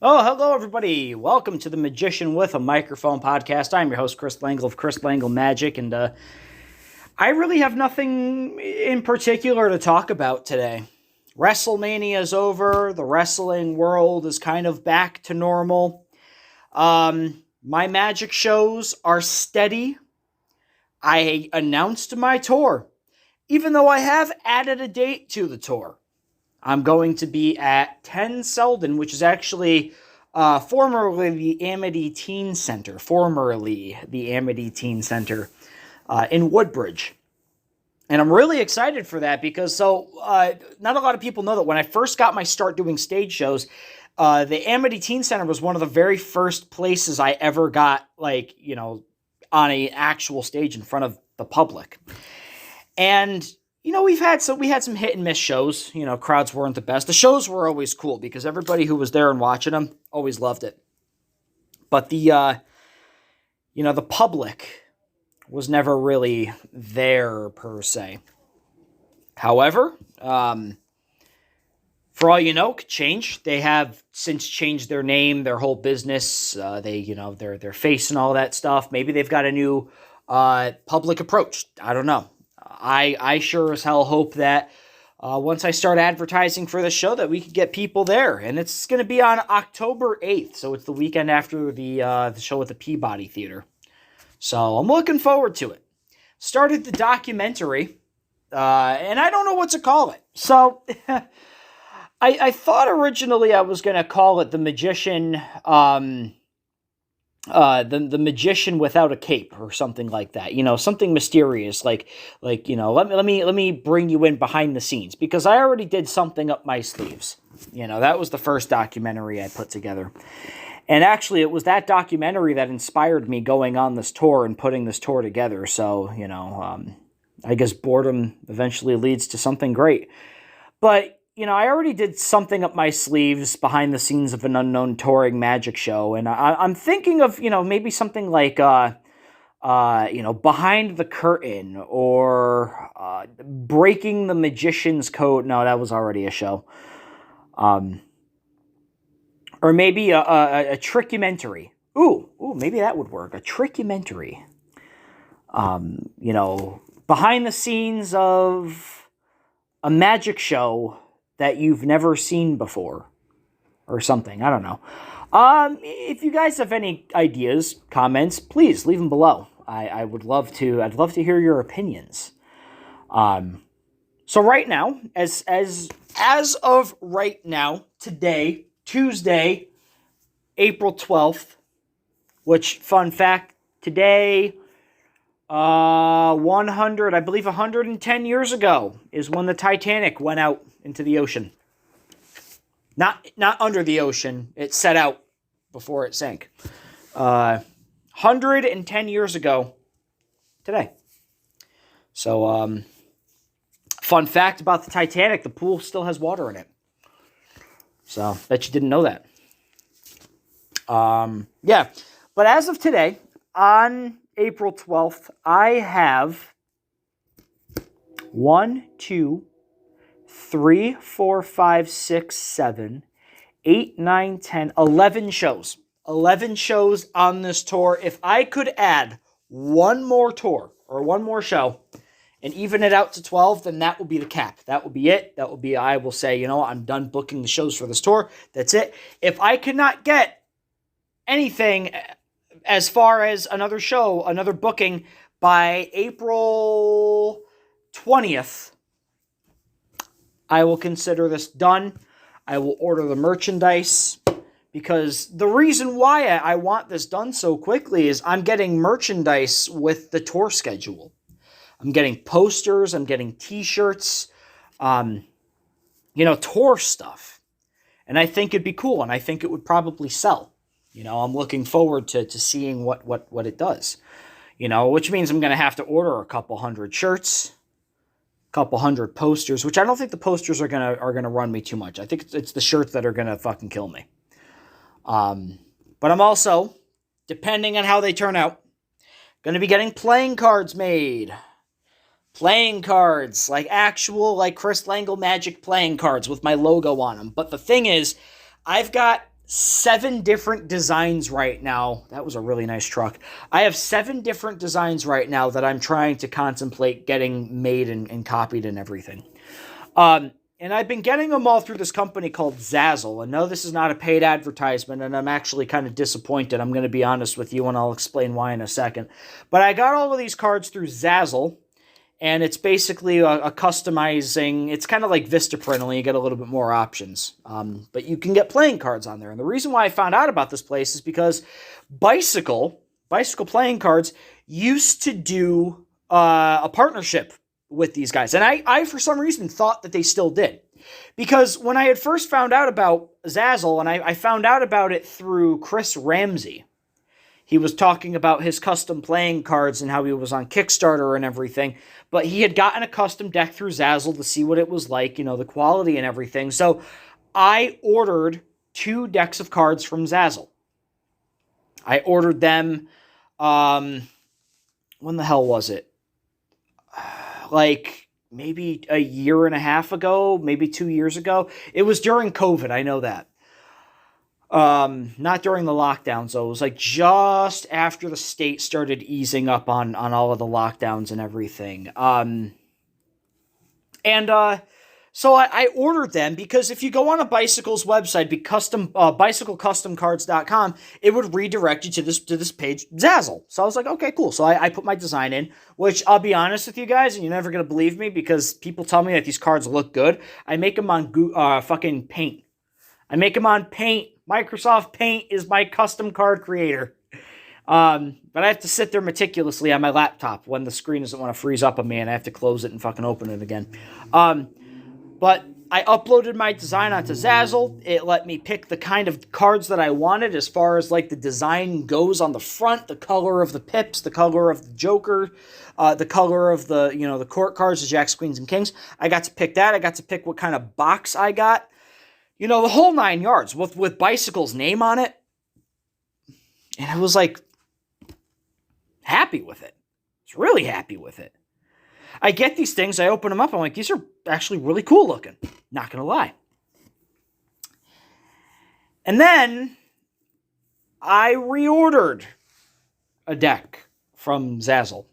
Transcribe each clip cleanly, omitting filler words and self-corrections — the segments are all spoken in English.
Oh, hello, everybody. Welcome to the Magician with a Microphone podcast. I'm your host, Chris Langle of Chris Langle Magic, and I really have nothing in particular to talk about today. WrestleMania is over. The wrestling world is kind of back to normal. My magic shows are steady. I announced my tour, even though I have added a date to the tour. I'm going to be at 10 Selden, which is actually formerly the Amity Teen Center, in Woodbridge. And I'm really excited for that because not a lot of people know that when I first got my start doing stage shows, the Amity Teen Center was one of the very first places I ever got, on an actual stage in front of the public. And we had some hit and miss shows. Crowds weren't the best. The shows were always cool because everybody who was there and watching them always loved it. But the public was never really there per se. However, for all you know, could change. They have since changed their name, their whole business. Their face and all that stuff. Maybe they've got a new public approach. I don't know. I sure as hell hope that once I start advertising for the show that we could get people there. And it's going to be on October 8th, so it's the weekend after the show at the Peabody Theater. So I'm looking forward to it. Started the documentary, and I don't know what to call it. So I thought originally I was going to call it The Magician... the magician without a cape or something like that, something mysterious, let me bring you in behind the scenes, because I already did something up my sleeves. That was the first documentary I put together, and actually it was that documentary that inspired me going on this tour and putting this tour together. So I guess boredom eventually leads to something great. But I already did something up my sleeves behind the scenes of an unknown touring magic show, and I'm thinking of, maybe something like, Behind the Curtain, or Breaking the Magician's Code. No, that was already a show. Or maybe a Tricumentary. Ooh, maybe that would work. A Tricumentary. Behind the scenes of a magic show that you've never seen before, or something. I don't know. If you guys have any ideas, comments, please leave them below. I'd love to hear your opinions. So right now, as of right now, today, Tuesday, April 12th, which, fun fact, today, 110 years ago is when the Titanic went out into the ocean. Not under the ocean. It set out before it sank. 110 years ago today. So, fun fact about the Titanic, the pool still has water in it. So, bet you didn't know that. Yeah. But as of today, on April 12th, I have 1, 2, 3, 4, 5, 6, 7, 8, 9, 10, 11 shows. 11 shows on this tour. If I could add one more tour or one more show and even it out to 12, then that will be the cap. That will be it. That will be, I will say, I'm done booking the shows for this tour. That's it. If I cannot get anything as far as another show, another booking by April 20th, I will consider this done. I will order the merchandise, because the reason why I want this done so quickly is I'm getting merchandise with the tour schedule. I'm getting posters, I'm getting t-shirts, tour stuff. And I think it'd be cool, and I think it would probably sell. I'm looking forward to seeing what it does. Which means I'm going to have to order a couple hundred shirts, couple hundred posters, which I don't think the posters are gonna run me too much. I think it's the shirts that are gonna fucking kill me. But I'm also, depending on how they turn out, gonna be getting playing cards made. Playing cards, actual Chris Langle Magic playing cards with my logo on them. But the thing is, I've got 7 different designs right now. That was a really nice truck. I have 7 different designs right now that I'm trying to contemplate getting made and copied and everything. And I've been getting them all through this company called Zazzle. And no, this is not a paid advertisement, and I'm actually kind of disappointed. I'm going to be honest with you, and I'll explain why in a second. But I got all of these cards through Zazzle, and it's basically a customizing. It's kind of like Vistaprint, only you get a little bit more options. But you can get playing cards on there. And the reason why I found out about this place is because Bicycle playing cards used to do a partnership with these guys. And I, for some reason, thought that they still did. Because when I had first found out about Zazzle, and I found out about it through Chris Ramsey, he was talking about his custom playing cards and how he was on Kickstarter and everything. But he had gotten a custom deck through Zazzle to see what it was like, the quality and everything. So I ordered 2 decks of cards from Zazzle. I ordered them, when the hell was it? Like maybe a year and a half ago, maybe 2 years ago. It was during COVID, I know that. Not during the lockdown, so it was like just after the state started easing up on all of the lockdowns and everything. So I ordered them because if you go on a Bicycle's website, bicyclecustomcards.com, it would redirect you to this page, Zazzle. So I was like, okay, cool. So I put my design in, which I'll be honest with you guys, and you're never going to believe me because people tell me that these cards look good. I make them on fucking Paint. I make them on Paint. Microsoft Paint is my custom card creator. But I have to sit there meticulously on my laptop when the screen doesn't want to freeze up on me and I have to close it and fucking open it again. But I uploaded my design onto Zazzle. It let me pick the kind of cards that I wanted as far as like the design goes on the front, the color of the pips, the color of the Joker, the color of the, the court cards, the Jacks, Queens, and Kings. I got to pick that. I got to pick what kind of box I got. The whole 9 yards with Bicycle's name on it. And I was like, happy with it. I was really happy with it. I get these things, I open them up, I'm like, these are actually really cool looking. Not going to lie. And then I reordered a deck from Zazzle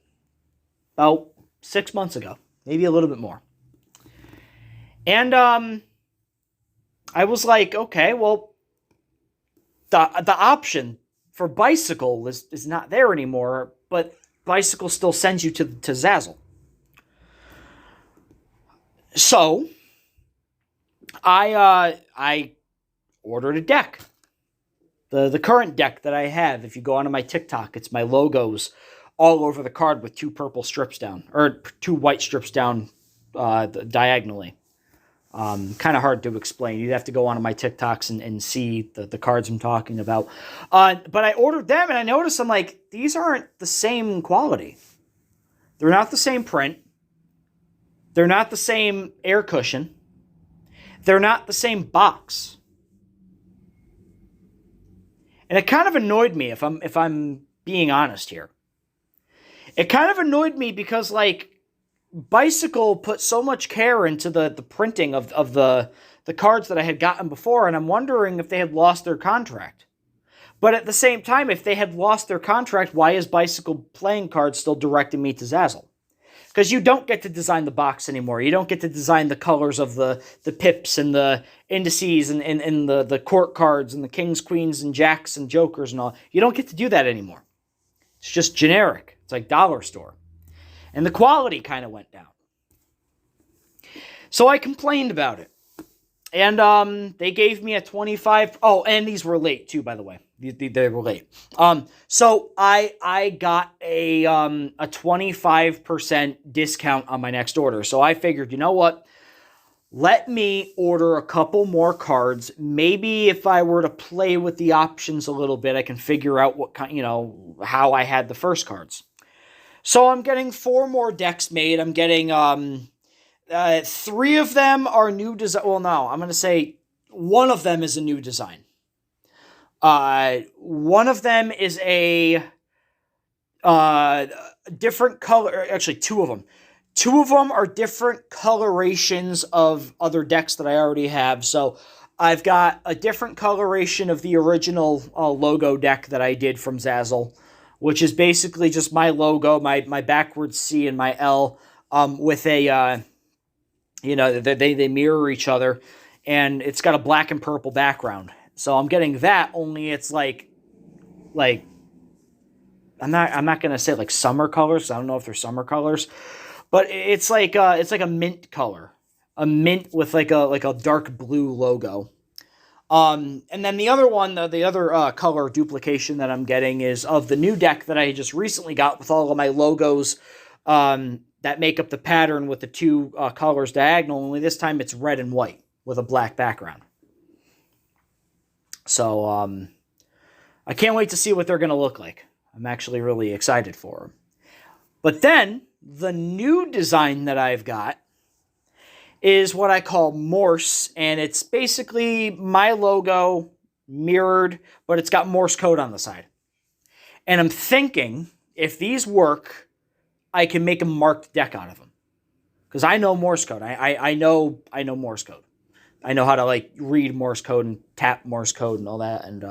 about 6 months ago, maybe a little bit more. And I was like, okay, well, the option for Bicycle is not there anymore, but Bicycle still sends you to Zazzle. So I ordered a deck. The current deck that I have, if you go onto my TikTok, it's my logos all over the card with 2 purple strips down, or 2 white strips down diagonally. Kind of hard to explain. You'd have to go onto my TikToks and see the cards I'm talking about. But I ordered them, and I noticed, I'm like, these aren't the same quality. They're not the same print. They're not the same air cushion. They're not the same box. And it kind of annoyed me, if I'm being honest here. It kind of annoyed me because, like, Bicycle put so much care into the printing of the cards that I had gotten before, and I'm wondering if they had lost their contract. But at the same time, if they had lost their contract, why is Bicycle playing cards still directing me to Zazzle? Because you don't get to design the box anymore. You don't get to design the colors of the pips and the indices and the court cards and the kings, queens, and jacks and jokers and all. You don't get to do that anymore. It's just generic. It's like dollar store. And the quality kind of went down. So I complained about it. And they gave me a 25... Oh, and these were late too, by the way. They were late. So I got a 25% discount on my next order. So I figured, you know what? Let me order a couple more cards. Maybe if I were to play with the options a little bit, I can figure out what kind, how I had the first cards. So I'm getting 4 more decks made. I'm getting 3 of them are new design. Well, no, I'm going to say 1 of them is a new design. 1 of them is a different color. Actually, 2 of them. 2 of them are different colorations of other decks that I already have. So I've got a different coloration of the original logo deck that I did from Zazzle, which is basically just my logo, my backwards C and my L, with a, they mirror each other, and it's got a black and purple background. So I'm getting that, only it's like I'm not gonna say like summer colors. I don't know if they're summer colors, but it's like a mint color, a mint with like a dark blue logo. And then the other one, the other color duplication that I'm getting is of the new deck that I just recently got with all of my logos that make up the pattern with the two colors diagonal. Only this time it's red and white with a black background. So I can't wait to see what they're going to look like. I'm actually really excited for them. But then the new design that I've got is what I call Morse, and it's basically my logo mirrored, but it's got Morse code on the side. And I'm thinking, if these work, I can make a marked deck out of them. Because I know Morse code. I know Morse code. I know how to like read Morse code and tap Morse code and all that, and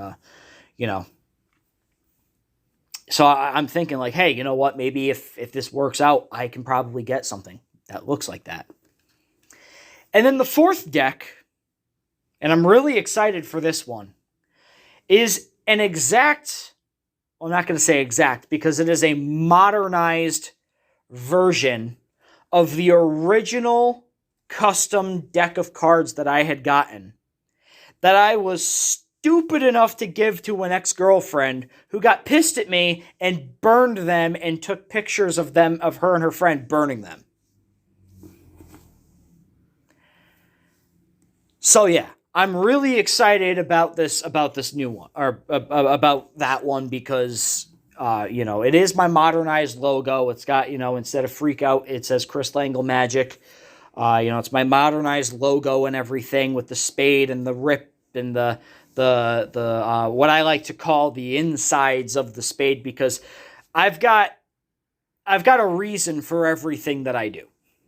So I'm thinking like, hey, you know what? Maybe if this works out, I can probably get something that looks like that. And then the fourth deck, and I'm really excited for this one, is an exact, well, I'm not going to say exact, because it is a modernized version of the original custom deck of cards that I had gotten, that I was stupid enough to give to an ex-girlfriend who got pissed at me and burned them and took pictures of them, of her and her friend burning them. So yeah, I'm really excited about this new one, or about that one, because it is my modernized logo. It's got, instead of Freak Out, it says Crystal Angle Magic. It's my modernized logo and everything, with the spade and the rip and the what I like to call the insides of the spade, because I've got a reason for everything that I do.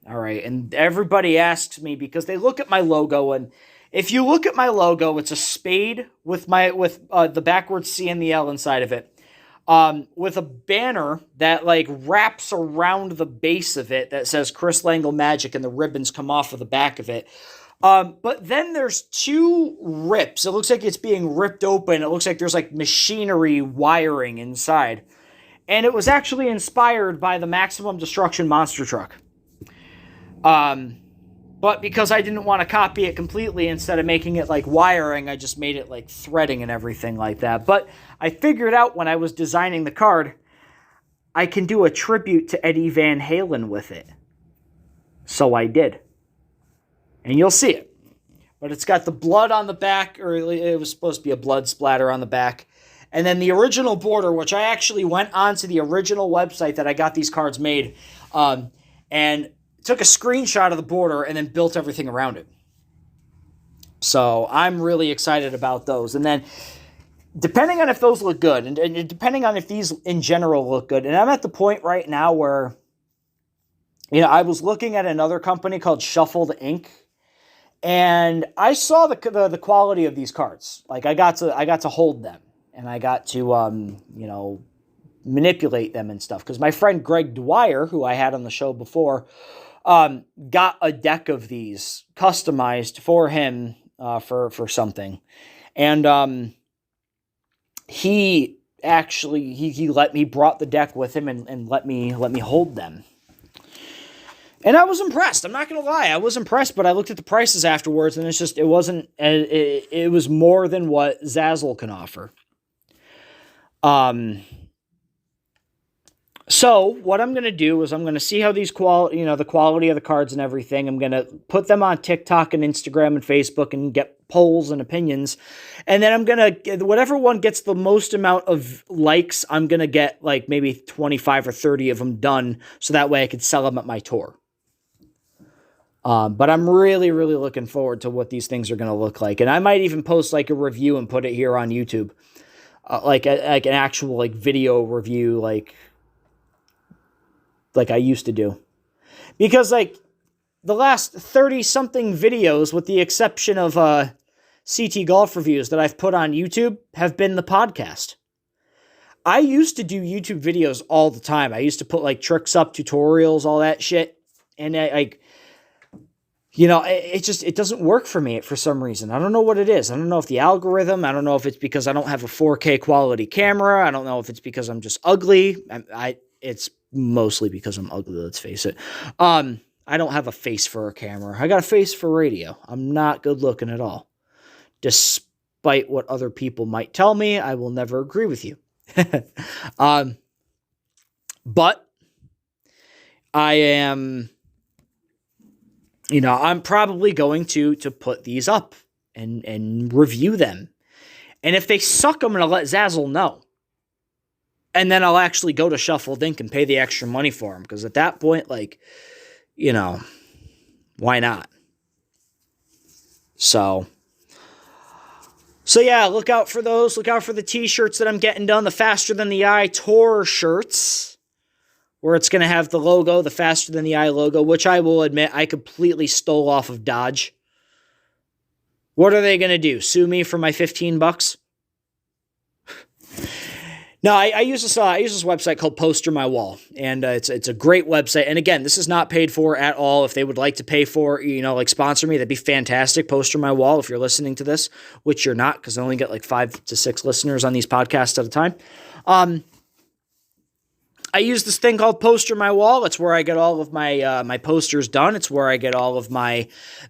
All right, and everybody asks me, because they look at my logo, and if you look at my logo, it's a spade with the backwards C and the L inside of it, with a banner that like wraps around the base of it that says Crystal Angle Magic, and the ribbons come off of the back of it. But then there's two rips. It looks like it's being ripped open. It looks like there's like machinery wiring inside. And it was actually inspired by the Maximum Destruction monster truck. But because I didn't want to copy it completely, instead of making it like wiring, I just made it like threading and everything like that. But I figured out when I was designing the card, I can do a tribute to Eddie Van Halen with it. So I did. And you'll see it. But it's got the blood on the back, or it was supposed to be a blood splatter on the back. And then the original border, which I actually went onto the original website that I got these cards made, and took a screenshot of the border and then built everything around it. So I'm really excited about those. And then depending on if those look good, and depending on if these in general look good, and I'm at the point right now where, I was looking at another company called Shuffled Ink, and I saw the quality of these cards. Like I got to hold them, and I got to manipulate them and stuff. Because my friend Greg Dwyer, who I had on the show before, got a deck of these customized for him for something, and he brought the deck with him and let me hold them. And I was impressed. I'm not going to lie. I was impressed, but I looked at the prices afterwards, and it was more than what Zazzle can offer. So what I'm going to do is I'm going to see how these the quality of the cards and everything. I'm going to put them on TikTok and Instagram and Facebook and get polls and opinions. And then I'm going to, whatever one gets the most amount of likes, I'm going to get like maybe 25 or 30 of them done, so that way I could sell them at my tour. But I'm really, really looking forward to what these things are going to look like. And I might even post like a review and put it here on YouTube. Like an actual like video review, like I used to do. Because like the last 30 something videos, with the exception of CT golf reviews that I've put on YouTube have been the podcast. I used to do YouTube videos all the time. I used to put like tricks up, tutorials, all that shit. And it doesn't work for me for some reason. I don't know what it is. I don't know if the algorithm, I don't know if it's because I don't have a 4K quality camera. I don't know if it's because I'm just ugly. It's mostly because I'm ugly, let's face it. I don't have a face for a camera. I got a face for radio. I'm not good looking at all. Despite what other people might tell me, I will never agree with you. But I am, I'm probably going to put these up and review them. And if they suck, I'm going to let Zazzle know. And then I'll actually go to Shuffled Ink and pay the extra money for them. Because at that point, why not? So yeah, look out for those. Look out for the t-shirts that I'm getting done. The Faster Than the Eye Tour shirts, where it's going to have the logo, the Faster Than the Eye logo, which I will admit I completely stole off of Dodge. What are they going to do? Sue me for my $15? No, I use this website called Postermywall, and it's a great website. And again, this is not paid for at all. If they would like to pay for, sponsor me, that'd be fantastic. Postermywall, if you're listening to this, which you're not, because I only get like 5 to 6 listeners on these podcasts at a time. I use this thing called Postermywall. It's where I get all of my posters done. It's where I get all of my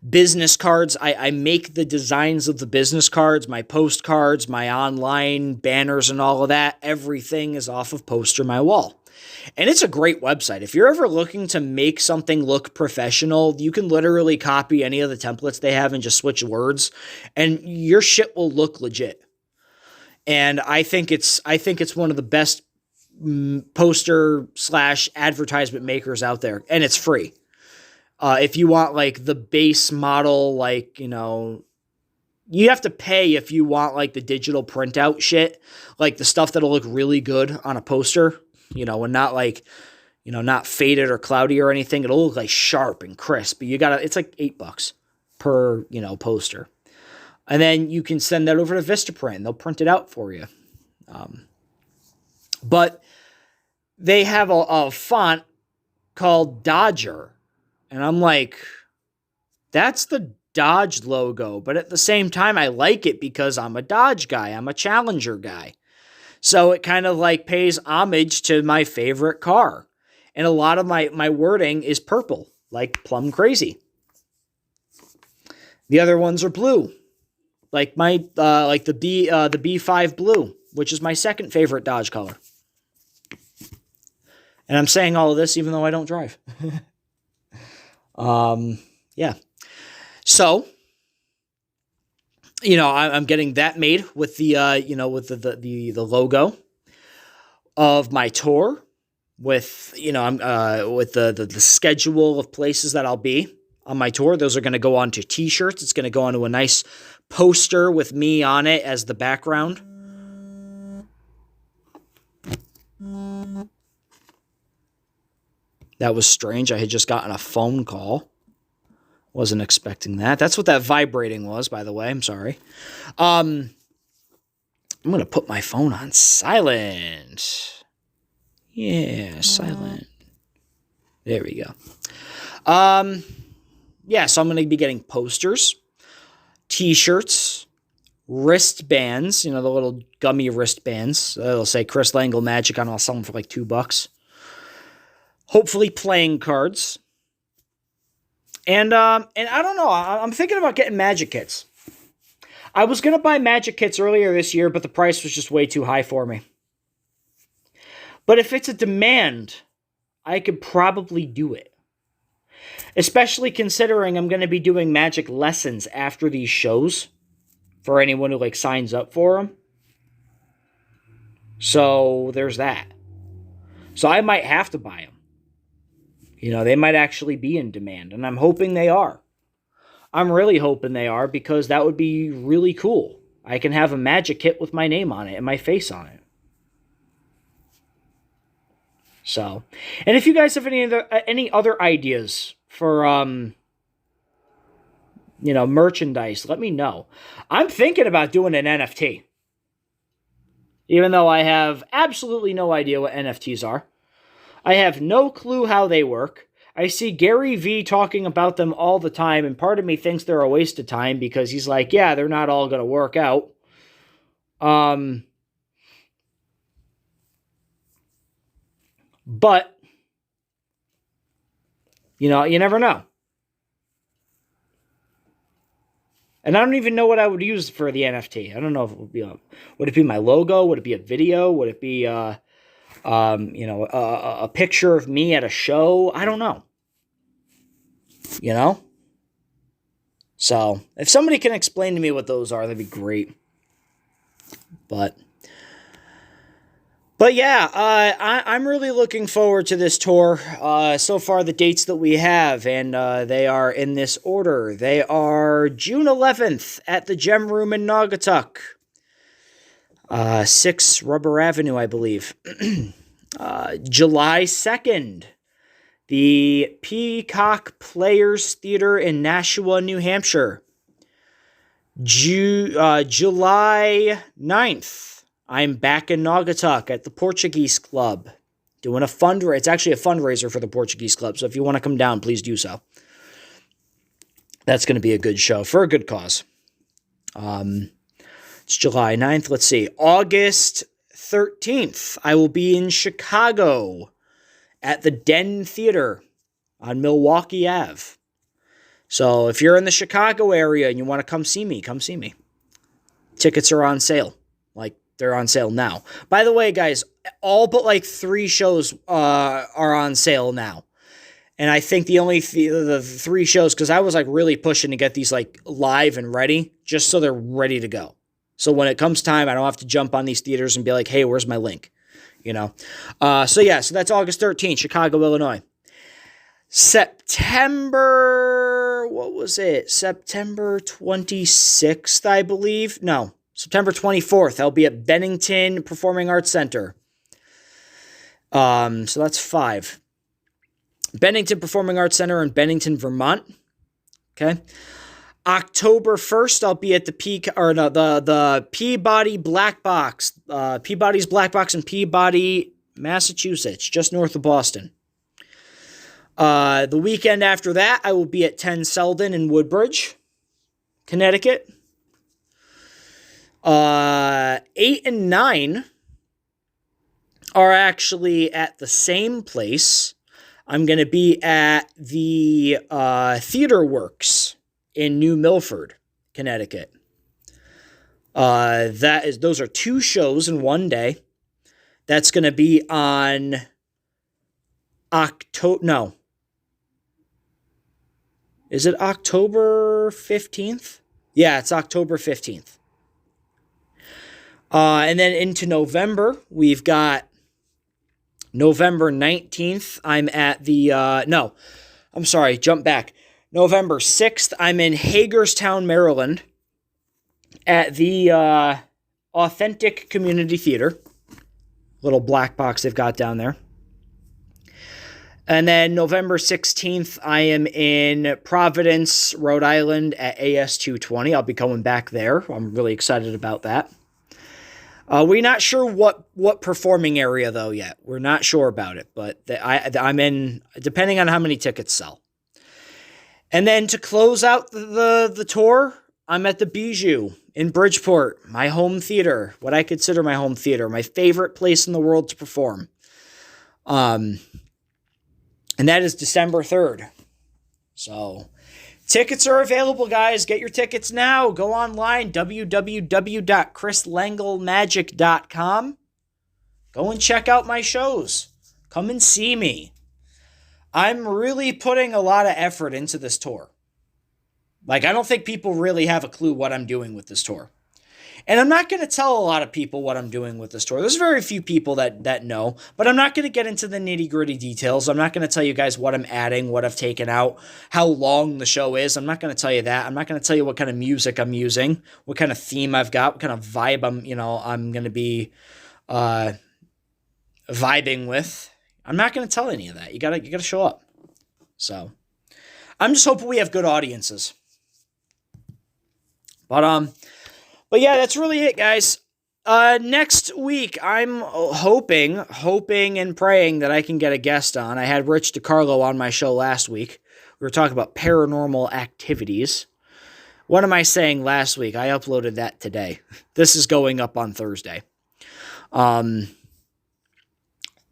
business cards. I make the designs of the business cards, my postcards, my online banners, and all of that. Everything is off of Postermywall. And it's a great website. If you're ever looking to make something look professional, you can literally copy any of the templates they have and just switch words, and your shit will look legit. And I think it's one of the best poster/advertisement makers out there, and it's free. If you want like the base model, you have to pay if you want like the digital printout shit, like the stuff that'll look really good on a poster, and not like, not faded or cloudy or anything. It'll look like sharp and crisp, but it's like $8 per, poster. And then you can send that over to Vistaprint and they'll print it out for you. But they have a font called Dodger. And I'm like, that's the Dodge logo. But at the same time, I like it because I'm a Dodge guy. I'm a Challenger guy. So it kind of like pays homage to my favorite car. And a lot of my wording is purple, like Plum Crazy. The other ones are blue. Like the B5 blue, which is my second favorite Dodge color. And I'm saying all of this even though I don't drive. Yeah. So, I'm getting that made with the the logo of my tour, with with the schedule of places that I'll be on my tour. Those are going to go onto t-shirts. It's going to go onto a nice poster with me on it as the background. That was strange. I had just gotten a phone call. Wasn't expecting that. That's what that vibrating was, by the way. I'm sorry. I'm going to put my phone on silent. Yeah, silent. There we go. Yeah, so I'm going to be getting posters, t-shirts, wristbands, the little gummy wristbands. It'll say Chris Langle Magic on. I'll sell them for like $2. Hopefully playing cards. And I don't know. I'm thinking about getting magic kits. I was going to buy magic kits earlier this year, but the price was just way too high for me. But if it's a demand, I could probably do it. Especially considering I'm going to be doing magic lessons after these shows for anyone who signs up for them. So there's that. So I might have to buy them. They might actually be in demand, and I'm hoping they are. I'm really hoping they are, because that would be really cool. I can have a magic kit with my name on it and my face on it. So, and if you guys have any other ideas for merchandise, let me know. I'm thinking about doing an NFT. Even though I have absolutely no idea what NFTs are. I have no clue how they work. I see Gary Vee talking about them all the time, and part of me thinks they're a waste of time because he's like, yeah, they're not all going to work out. But, you never know. And I don't even know what I would use for the NFT. I don't know if it would be would it be my logo? Would it be a video? Would it be a picture of me at a show? I don't know. So if somebody can explain to me what those are, that'd be great. But yeah, I'm really looking forward to this tour. So far, the dates that we have, and they are in this order. They are June 11th at the Gem Room in Naugatuck. 6 Rubber Avenue, I believe. July 2nd, the Peacock Players Theater in Nashua, New Hampshire. July 9th. I'm back in Naugatuck at the Portuguese Club doing a fundraiser. It's actually a fundraiser for the Portuguese Club, so if you want to come down, please do so. That's going to be a good show for a good cause. It's July 9th. Let's see. August 13th, I will be in Chicago at the Den Theater on Milwaukee Ave. So if you're in the Chicago area and you want to come see me, come see me. Tickets are on sale. They're on sale now. By the way, guys, all but 3 shows are on sale now. And I think the 3 shows, because I was really pushing to get these live and ready, just so they're ready to go. So when it comes time, I don't have to jump on these theaters and be like, hey, where's my link? So that's August 13th, Chicago, Illinois. September 26th, I believe. No. September 24th, I'll be at Bennington Performing Arts Center. So that's 5. Bennington Performing Arts Center in Bennington, Vermont. Okay. October 1st, I'll be at the Peabody Black Box. Peabody's Black Box in Peabody, Massachusetts, just north of Boston. The weekend after that, I will be at 10 Selden in Woodbridge, Connecticut. 8 and 9 are actually at the same place. I'm going to be at the Theater Works in New Milford, Connecticut. Those are 2 shows in one day. That's going to be on Is it October 15th? Yeah, it's October 15th. And then into November, we've got November 19th. I'm at jump back. November 6th, I'm in Hagerstown, Maryland at the Authentic Community Theater. Little black box they've got down there. And then November 16th, I am in Providence, Rhode Island at AS220. I'll be coming back there. I'm really excited about that. We're not sure what performing area, though, yet. We're not sure about it, but I'm in, depending on how many tickets sell. And then to close out the tour, I'm at the Bijou in Bridgeport, my home theater, what I consider my home theater, my favorite place in the world to perform. And that is December 3rd. So tickets are available, guys. Get your tickets now. Go online, www.chrislanglemagic.com. Go and check out my shows. Come and see me. I'm really putting a lot of effort into this tour. I don't think people really have a clue what I'm doing with this tour. And I'm not going to tell a lot of people what I'm doing with this tour. There's very few people that know, but I'm not going to get into the nitty-gritty details. I'm not going to tell you guys what I'm adding, what I've taken out, how long the show is. I'm not going to tell you that. I'm not going to tell you what kind of music I'm using, what kind of theme I've got, what kind of vibe I'm going to be vibing with. I'm not going to tell any of that. You got to show up. So I'm just hoping we have good audiences. But yeah, that's really it, guys. Next week, I'm hoping and praying that I can get a guest on. I had Rich DiCarlo on my show last week. We were talking about paranormal activities. What am I saying last week? I uploaded that today. This is going up on Thursday.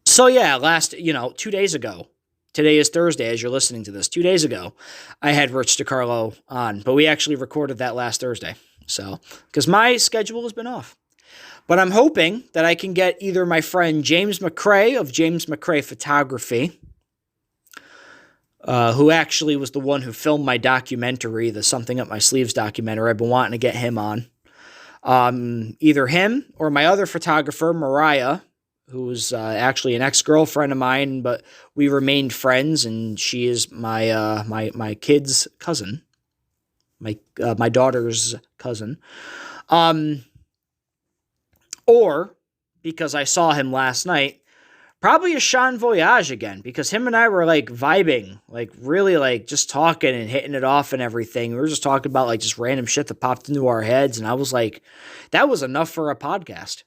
So yeah, 2 days ago. Today is Thursday as you're listening to this. 2 days ago, I had Rich DiCarlo on, but we actually recorded that last Thursday. So, because my schedule has been off. But I'm hoping that I can get either my friend James McCrae of James McCrae Photography, who actually was the one who filmed my documentary, the Something Up My Sleeves documentary. I've been wanting to get him on. Either him or my other photographer, Mariah, who's actually an ex-girlfriend of mine, but we remained friends, and she is my kid's cousin, my daughter's cousin. Or, because I saw him last night, probably a Sean Voyage again, because him and I were, vibing, really, just talking and hitting it off and everything. We were just talking about, just random shit that popped into our heads, and I was like, that was enough for a podcast.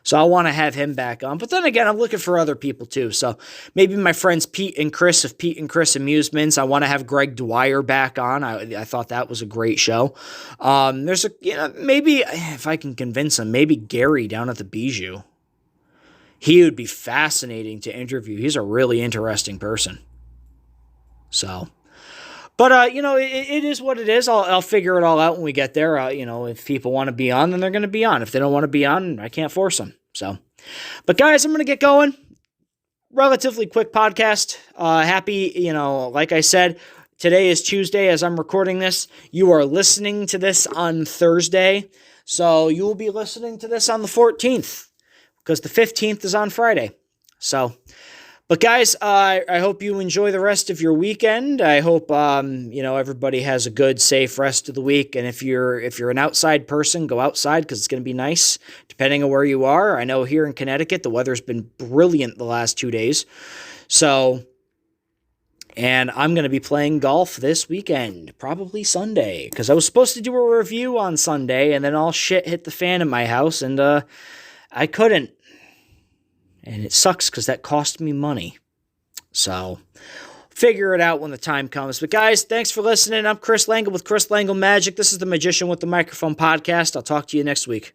So I want to have him back on. But then again, I'm looking for other people too. So maybe my friends Pete and Chris of Pete and Chris Amusements. I want to have Greg Dwyer back on. I thought that was a great show. There's maybe if I can convince him, maybe Gary down at the Bijou. He would be fascinating to interview. He's a really interesting person. So, but it is what it is. I'll figure it all out when we get there. If people want to be on, then they're going to be on. If they don't want to be on, I can't force them. So, but guys, I'm going to get going. Relatively quick podcast. Happy, like I said, today is Tuesday as I'm recording this. You are listening to this on Thursday, so you will be listening to this on the 14th because the 15th is on Friday. So. But guys, I hope you enjoy the rest of your weekend. I hope everybody has a good, safe rest of the week. And if you're an outside person, go outside because it's going to be nice, depending on where you are. I know here in Connecticut, the weather's been brilliant the last 2 days. So, and I'm going to be playing golf this weekend, probably Sunday, because I was supposed to do a review on Sunday, and then all shit hit the fan in my house, and I couldn't. And it sucks because that cost me money. So, figure it out when the time comes. But guys, thanks for listening. I'm Chris Langle with Chris Langle Magic. This is the Magician with the Microphone podcast. I'll talk to you next week.